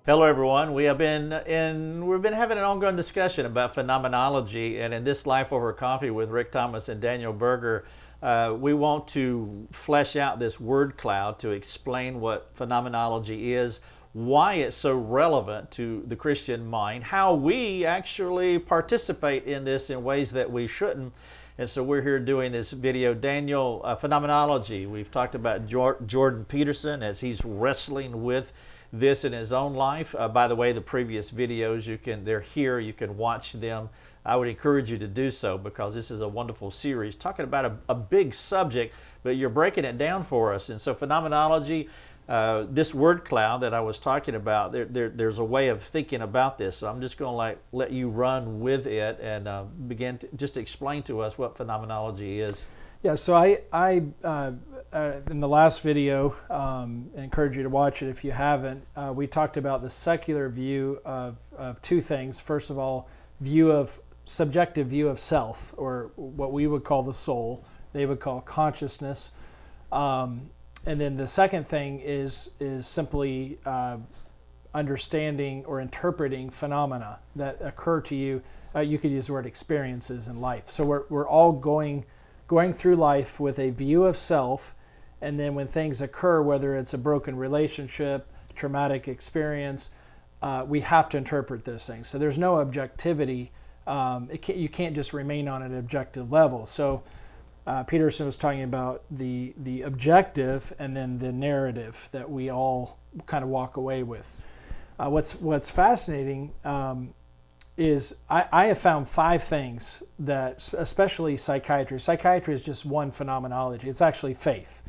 Hello, everyone. We've been having an ongoing discussion about phenomenology, and in this Life Over Coffee with Rick Thomas and Daniel Berger, we want to flesh out this word cloud to explain what phenomenology is, why it's so relevant to the Christian mind, how we actually participate in this in ways that we shouldn't. And so we're here doing this video. Daniel, phenomenology. We've talked about Jordan Peterson as he's wrestling with this in his own life. By the way, the previous videos, they're here, you can watch them. I would encourage you to do so because this is a wonderful series talking about a big subject, but you're breaking it down for us. And so phenomenology, this word cloud that I was talking about, there's a way of thinking about this. So I'm just going to let you run with it and begin to just explain to us what phenomenology is. Yeah, so I in the last video, encourage you to watch it if you haven't, we talked about the secular view of two things. First of all, subjective view of self, or what we would call the soul, they would call consciousness. And then the second thing is simply understanding or interpreting phenomena that occur to you. You could use the word experiences in life. So we're all going through life with a view of self, and then when things occur, whether it's a broken relationship, traumatic experience, we have to interpret those things. So there's no objectivity. You can't just remain on an objective level. So Peterson was talking about the objective and then the narrative that we all kind of walk away with. What's fascinating is I have found 5 things that, especially psychiatry is just one phenomenology. It's actually faith.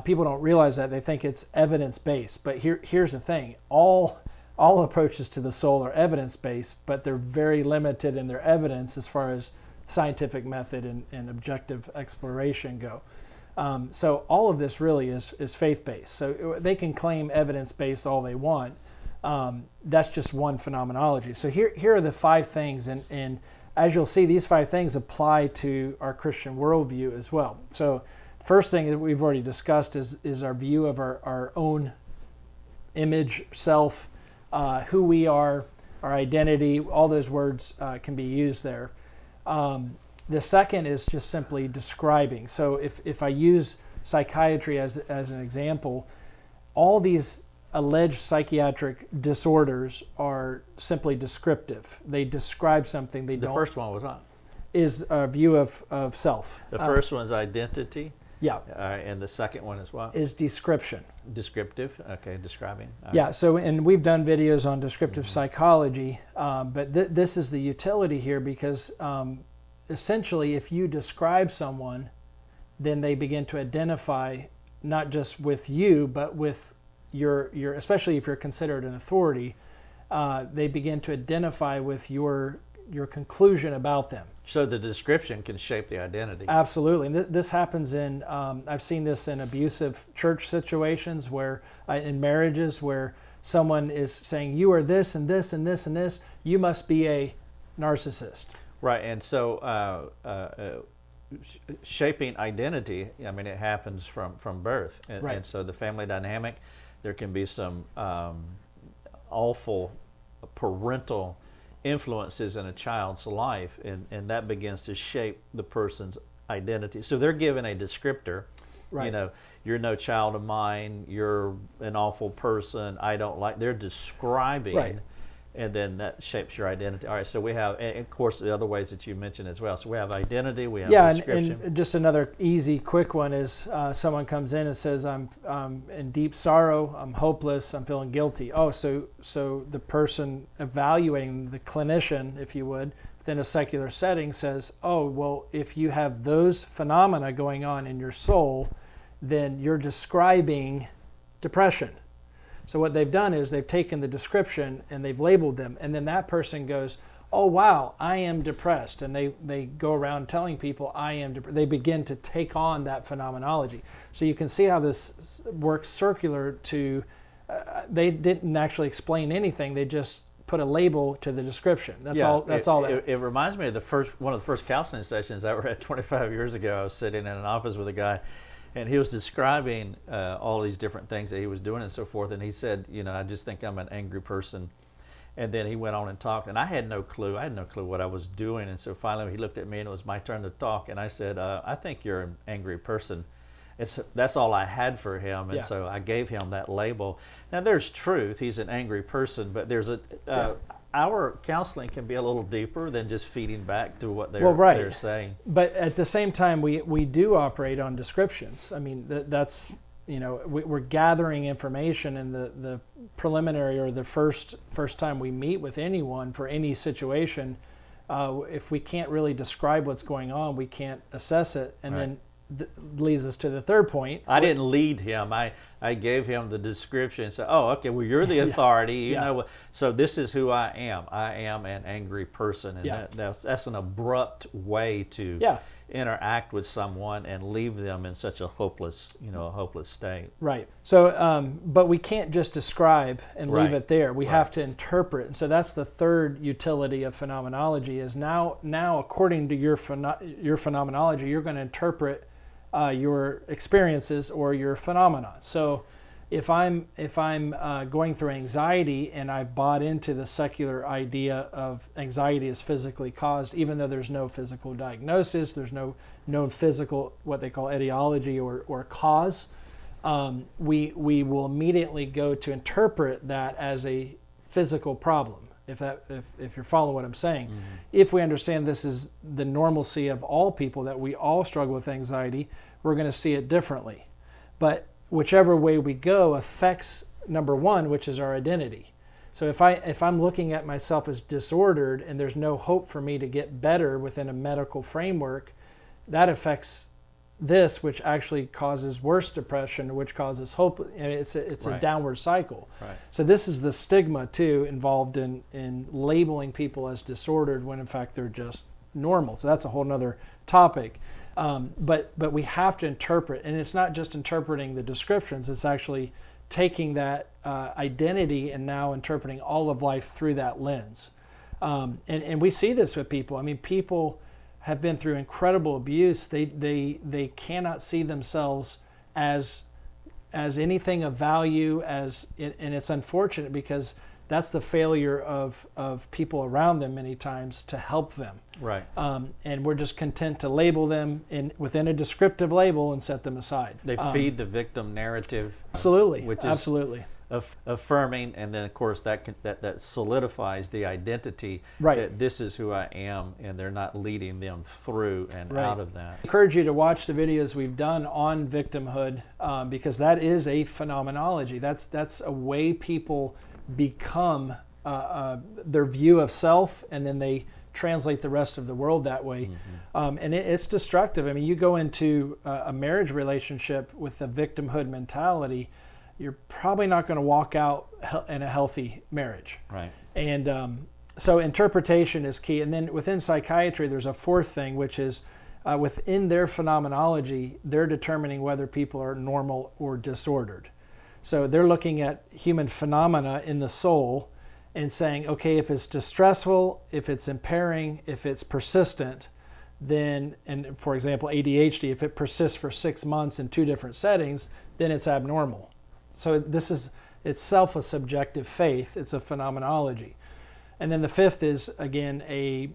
People don't realize that. They think it's evidence-based. But here's the thing. All approaches to the soul are evidence-based, but they're very limited in their evidence as far as scientific method and objective exploration go. So all of this really is faith-based. So they can claim evidence-based all they want. That's just one phenomenology. So here are the 5 things, and as you'll see, these 5 things apply to our Christian worldview as well. So first thing that we've already discussed is our view of our own image, self, who we are, our identity. All those words can be used there. The second is just simply describing. So if I use psychiatry as an example, all these alleged psychiatric disorders are simply descriptive. They describe something. The first one was what? Is a view of self. The first one is identity. Yeah. And the second one is what? Is description. Descriptive. Okay, describing. Yeah. So, and we've done videos on descriptive psychology, but this is the utility here because essentially, if you describe someone, then they begin to identify not just with you, but with your especially if you're considered an authority, they begin to identify with your conclusion about them. So the description can shape the identity. Absolutely. And this happens in, I've seen this in abusive church situations where, in marriages where someone is saying, you are this and this and this and this, you must be a narcissist. Right, and so shaping identity, I mean, it happens from birth. And so the family dynamic, there can be some awful parental influences in a child's life, and that begins to shape the person's identity. So they're given a descriptor. Right. You know, you're no child of mine, you're an awful person, I don't like. They're describing. Right. And then that shapes your identity. All right, so we have, and of course, the other ways that you mentioned as well. So we have identity, we have description. And just another easy, quick one is someone comes in and says, I'm in deep sorrow, I'm hopeless, I'm feeling guilty. Oh, so the person evaluating, the clinician, if you would, within a secular setting says, oh, well, if you have those phenomena going on in your soul, then you're describing depression. So what they've done is they've taken the description and they've labeled them, and then that person goes, oh wow, I am depressed, and they go around telling people I am depressed. They begin to take on that phenomenology. So you can see how this works circular to, they didn't actually explain anything, they just put a label to the description. That's all. It reminds me of one of the first counseling sessions I ever had 25 years ago. I was sitting in an office with a guy, And he was describing all these different things that he was doing and so forth. And he said, I just think I'm an angry person. And then he went on and talked, and I had no clue. I had no clue what I was doing. And so finally he looked at me, and it was my turn to talk. And I said, I think you're an angry person. That's all I had for him. And so I gave him that label. Now there's truth. He's an angry person, but there's our counseling can be a little deeper than just feeding back to what they're saying. But at the same time, we do operate on descriptions. I mean, that's we're gathering information in the preliminary or the first time we meet with anyone for any situation. If we can't really describe what's going on, we can't assess it, and then leads us to the third point. I didn't lead him. I gave him the description and said, oh, okay, well, you're the authority. You know, so this is who I am. I am an angry person. And that's an abrupt way to interact with someone and leave them in such a hopeless state. Right. So, but we can't just describe and leave it there. We have to interpret. And so that's the third utility of phenomenology is now according to your phenomenology, you're going to interpret your experiences or your phenomena. So if I'm going through anxiety and I've bought into the secular idea of anxiety is physically caused, even though there's no physical diagnosis, there's no known physical, what they call etiology or cause, we will immediately go to interpret that as a physical problem. If you're following what I'm saying. Mm-hmm. If we understand this is the normalcy of all people, that we all struggle with anxiety, we're going to see it differently. But whichever way we go affects number one, which is our identity. So if I'm looking at myself as disordered and there's no hope for me to get better within a medical framework, that affects this, which actually causes worse depression, which causes hope, and it's a downward cycle. Right. So this is the stigma too involved in labeling people as disordered when in fact they're just normal. So that's a whole nother topic. But we have to interpret, and it's not just interpreting the descriptions, it's actually taking that identity and now interpreting all of life through that lens. And we see this with people. I mean, people have been through incredible abuse. They cannot see themselves as anything of value, and it's unfortunate because that's the failure of people around them many times to help them. Right. And we're just content to label them within a descriptive label and set them aside. They feed the victim narrative. Absolutely. Which is absolutely. Affirming, and then of course that solidifies the identity that this is who I am, and they're not leading them through and out of that. I encourage you to watch the videos we've done on victimhood because that is a phenomenology. That's a way people become their view of self, and then they translate the rest of the world that way. Mm-hmm. And it's destructive. I mean, you go into a marriage relationship with the victimhood mentality, you're probably not going to walk out in a healthy marriage. Right. And so interpretation is key. And then within psychiatry, there's a fourth thing, which is within their phenomenology, they're determining whether people are normal or disordered. So they're looking at human phenomena in the soul and saying, okay, if it's distressful, if it's impairing, if it's persistent, then, and for example, ADHD, if it persists for 6 months in 2 different settings, then it's abnormal. So this is itself a subjective faith. It's a phenomenology. And then the fifth is, again, a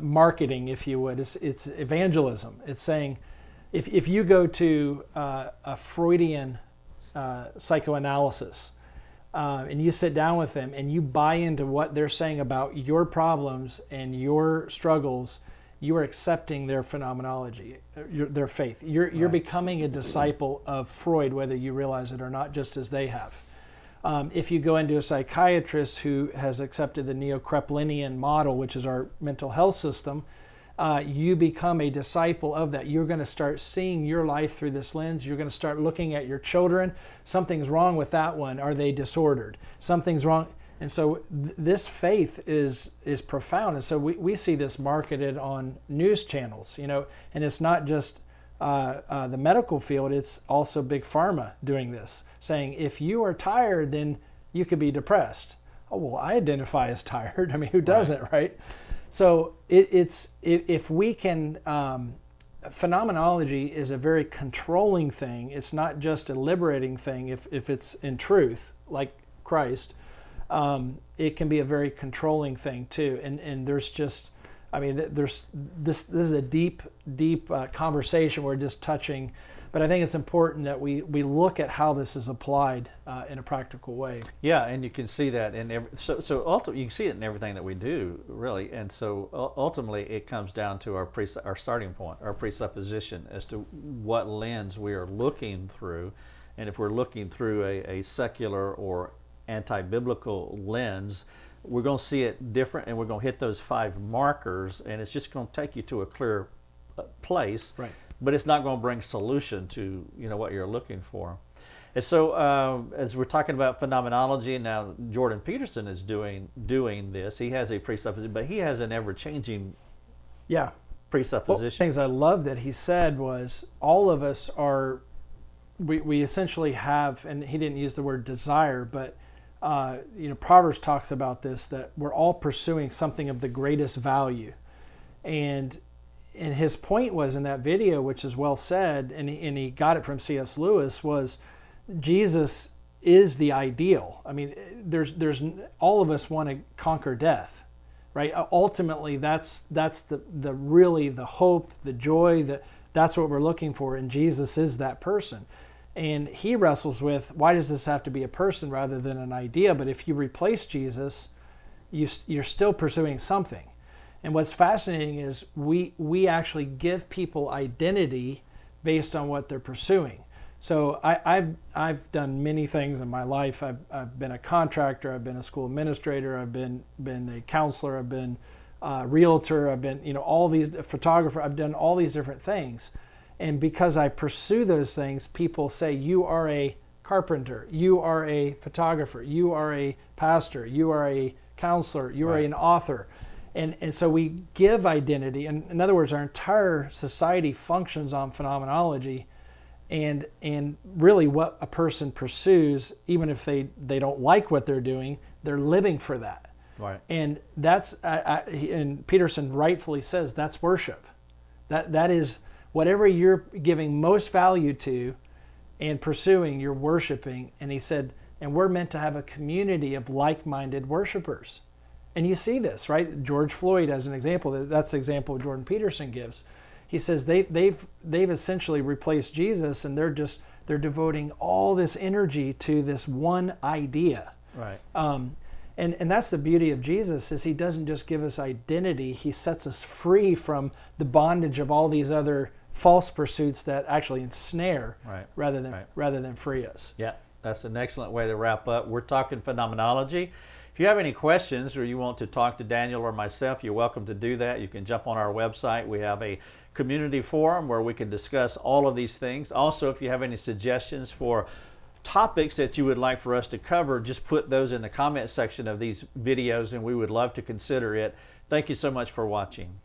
marketing, if you would. It's evangelism. It's saying, if you go to a Freudian psychoanalysis and you sit down with them and you buy into what they're saying about your problems and your struggles, you are accepting their phenomenology, their faith. You're becoming a disciple of Freud, whether you realize it or not, just as they have. If you go into a psychiatrist who has accepted the neo-Kreplinian model, which is our mental health system, you become a disciple of that. You're going to start seeing your life through this lens. You're going to start looking at your children. Something's wrong with that one. Are they disordered? Something's wrong. And so this faith is profound. And so we see this marketed on news channels, and it's not just the medical field, it's also big pharma doing this, saying if you are tired, then you could be depressed. Oh, well, I identify as tired. I mean, who doesn't, right? So if we can phenomenology is a very controlling thing. It's not just a liberating thing if it's in truth, like Christ. It can be a very controlling thing too. And there's just, I mean, there's this is a deep conversation we're just touching, but I think it's important that we look at how this is applied in a practical way. Yeah, and you can see that in so ultimately you can see it in everything that we do, really. And so ultimately it comes down to our starting point, our presupposition as to what lens we are looking through. And if we're looking through a secular or anti-biblical lens, we're going to see it different, and we're going to hit those 5 markers, and it's just going to take you to a clear place. Right. But it's not going to bring solution to what you're looking for. And so as we're talking about phenomenology, now Jordan Peterson is doing this. He has a presupposition, but he has an ever-changing presupposition. One of the things I love that he said was all of us are, we essentially have, and he didn't use the word desire, but Proverbs talks about this, that we're all pursuing something of the greatest value. And his point was in that video, which is well said, and he got it from C.S. Lewis, was Jesus is the ideal. I mean, there's all of us want to conquer death, right? Ultimately, that's the really the hope, the joy, that's what we're looking for, and Jesus is that person. And he wrestles with, why does this have to be a person rather than an idea? But if you replace Jesus, you're still pursuing something. And what's fascinating is we actually give people identity based on what they're pursuing. So I've done many things in my life. I've been a contractor. I've been a school administrator. I've been a counselor. I've been a realtor. I've been all these photographer. I've done all these different things. And because I pursue those things, people say, you are a carpenter, you are a photographer, you are a pastor, you are a counselor, you are an author. And so we give identity. And in other words, our entire society functions on phenomenology, and really what a person pursues, even if they don't like what they're doing, they're living for that. Right. And that's, and Peterson rightfully says, that's worship. That is whatever you're giving most value to and pursuing, you're worshiping. And he said, and we're meant to have a community of like-minded worshipers. And you see this, right? George Floyd as an example. That's the example Jordan Peterson gives. He says they've essentially replaced Jesus, and they're devoting all this energy to this one idea. Right. And that's the beauty of Jesus, is he doesn't just give us identity. He sets us free from the bondage of all these other false pursuits that actually ensnare rather than free us. Yeah, that's an excellent way to wrap up. We're talking phenomenology. If you have any questions or you want to talk to Daniel or myself, you're welcome to do that. You can jump on our website. We have a community forum where we can discuss all of these things. Also, if you have any suggestions for topics that you would like for us to cover, just put those in the comment section of these videos and we would love to consider it. Thank you so much for watching.